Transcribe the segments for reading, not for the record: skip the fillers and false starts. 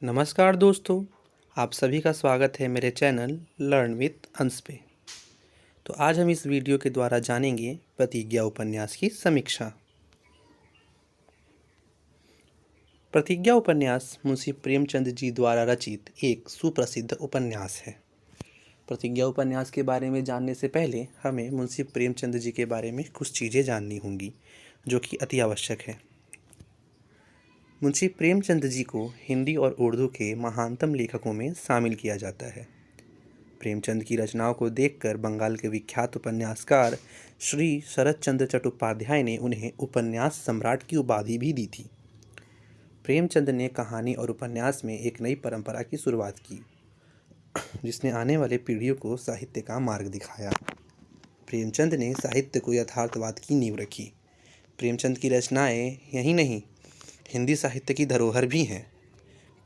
नमस्कार दोस्तों, आप सभी का स्वागत है मेरे चैनल लर्न विथ अंश पे। तो आज हम इस वीडियो के द्वारा जानेंगे प्रतिज्ञा उपन्यास की समीक्षा। प्रतिज्ञा उपन्यास मुंशी प्रेमचंद जी द्वारा रचित एक सुप्रसिद्ध उपन्यास है। प्रतिज्ञा उपन्यास के बारे में जानने से पहले हमें मुंशी प्रेमचंद जी के बारे में कुछ चीज़ें जाननी होंगी, जो कि अति आवश्यक है। मुंशी प्रेमचंद जी को हिंदी और उर्दू के महानतम लेखकों में शामिल किया जाता है। प्रेमचंद की रचनाओं को देखकर बंगाल के विख्यात उपन्यासकार श्री शरत चंद्र चट्टोपाध्याय ने उन्हें उपन्यास सम्राट की उपाधि भी दी थी। प्रेमचंद ने कहानी और उपन्यास में एक नई परंपरा की शुरुआत की, जिसने आने वाले पीढ़ियों को साहित्य का मार्ग दिखाया। प्रेमचंद ने साहित्य को यथार्थवाद की नींव रखी। प्रेमचंद की रचनाएं यही नहीं, हिंदी साहित्य की धरोहर भी हैं।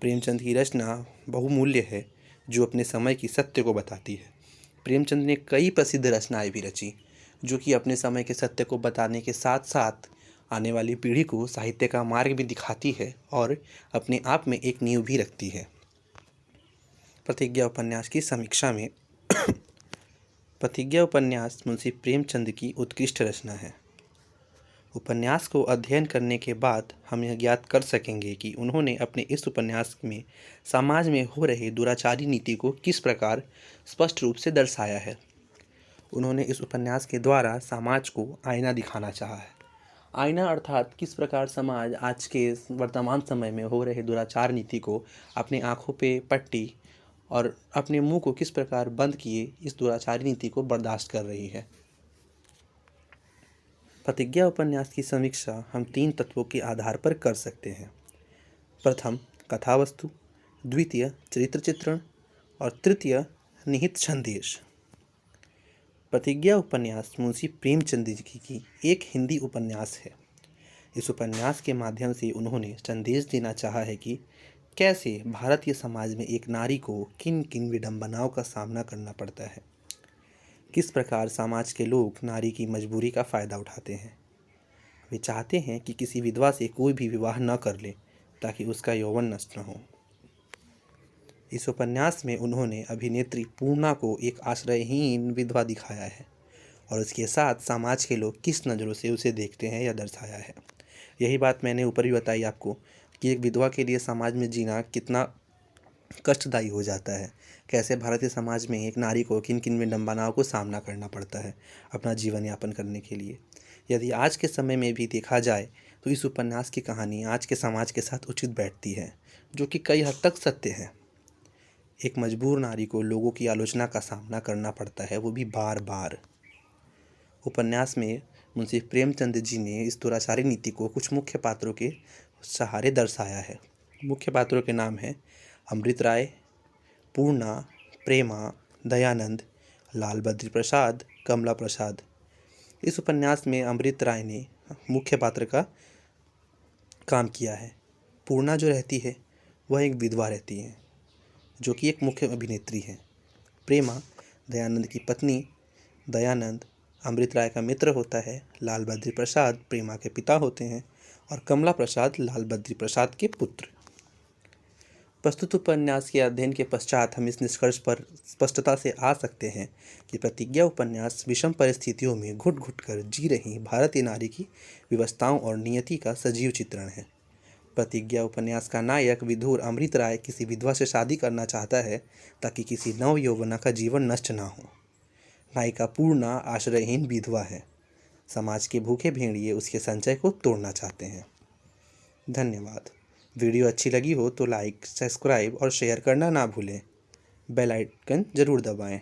प्रेमचंद की रचना बहुमूल्य है, जो अपने समय की सत्य को बताती है। प्रेमचंद ने कई प्रसिद्ध रचनाएं भी रची, जो कि अपने समय के सत्य को बताने के साथ साथ आने वाली पीढ़ी को साहित्य का मार्ग भी दिखाती है और अपने आप में एक नींव भी रखती है। प्रतिज्ञा उपन्यास की समीक्षा में प्रतिज्ञा उपन्यास मुंशी प्रेमचंद की उत्कृष्ट रचना है। उपन्यास को अध्ययन करने के बाद हम यह ज्ञात कर सकेंगे कि उन्होंने अपने इस उपन्यास में समाज में हो रहे दुराचारी नीति को किस प्रकार स्पष्ट रूप से दर्शाया है। उन्होंने इस उपन्यास के द्वारा समाज को आईना दिखाना चाहा है। आईना अर्थात किस प्रकार समाज आज के वर्तमान समय में हो रहे दुराचार नीति को अपने आँखों पे पट्टी और अपने मुंह को किस प्रकार बंद किए इस दुराचारी नीति को बर्दाश्त कर रही है। प्रतिज्ञा उपन्यास की समीक्षा हम 3 तत्वों के आधार पर कर सकते हैं। प्रथम कथावस्तु, द्वितीय चरित्र चित्रण और तृतीय निहित संदेश। प्रतिज्ञा उपन्यास मुंशी प्रेमचंद जी की एक हिंदी उपन्यास है। इस उपन्यास के माध्यम से उन्होंने संदेश देना चाहा है कि कैसे भारतीय समाज में एक नारी को किन किन विडंबनाओं का सामना करना पड़ता है, किस प्रकार समाज के लोग नारी की मजबूरी का फ़ायदा उठाते हैं। वे चाहते हैं कि किसी विधवा से कोई भी विवाह न कर ले ताकि उसका यौवन नष्ट न हो। इस उपन्यास में उन्होंने अभिनेत्री पूर्णा को एक आश्रयहीन विधवा दिखाया है और उसके साथ समाज के लोग किस नज़रों से उसे देखते हैं यह दर्शाया है। यही बात मैंने ऊपर भी बताई आपको कि एक विधवा के लिए समाज में जीना कितना कष्टदायी हो जाता है, कैसे भारतीय समाज में एक नारी को किन किन विडंबनाओं को सामना करना पड़ता है अपना जीवन यापन करने के लिए। यदि आज के समय में भी देखा जाए तो इस उपन्यास की कहानी आज के समाज के साथ उचित बैठती है, जो कि कई हद तक सत्य है। एक मजबूर नारी को लोगों की आलोचना का सामना करना पड़ता है, वो भी बार बार। उपन्यास में मुंशी प्रेमचंद जी ने इस दुराचारी नीति को कुछ मुख्य पात्रों के सहारे दर्शाया है। मुख्य पात्रों के नाम हैं अमृत राय, पूर्णा, प्रेमा, दयानंद, लाल बद्री प्रसाद, कमला प्रसाद। इस उपन्यास में अमृत राय ने मुख्य पात्र का काम किया है। पूर्णा जो रहती है वह एक विधवा रहती है, जो कि एक मुख्य अभिनेत्री है। प्रेमा दयानंद की पत्नी, दयानंद अमृत राय का मित्र होता है। लाल बद्री प्रसाद प्रेमा के पिता होते हैं और कमला प्रसाद लाल बद्री प्रसाद के पुत्र। प्रस्तुत उपन्यास के अध्ययन के पश्चात हम इस निष्कर्ष पर स्पष्टता से आ सकते हैं कि प्रतिज्ञा उपन्यास विषम परिस्थितियों में घुट घुट कर जी रही भारतीय नारी की विवशताओं और नियति का सजीव चित्रण है। प्रतिज्ञा उपन्यास का नायक विधुर अमृत राय किसी विधवा से शादी करना चाहता है ताकि किसी नव यौवना का जीवन नष्ट ना हो। नायिका पूर्णा आश्रयहीन विधवा है। समाज के भूखे भेड़िए उसके संचय को तोड़ना चाहते हैं। धन्यवाद। वीडियो अच्छी लगी हो तो लाइक, सब्सक्राइब और शेयर करना ना भूलें। बेल आइकन ज़रूर दबाएं।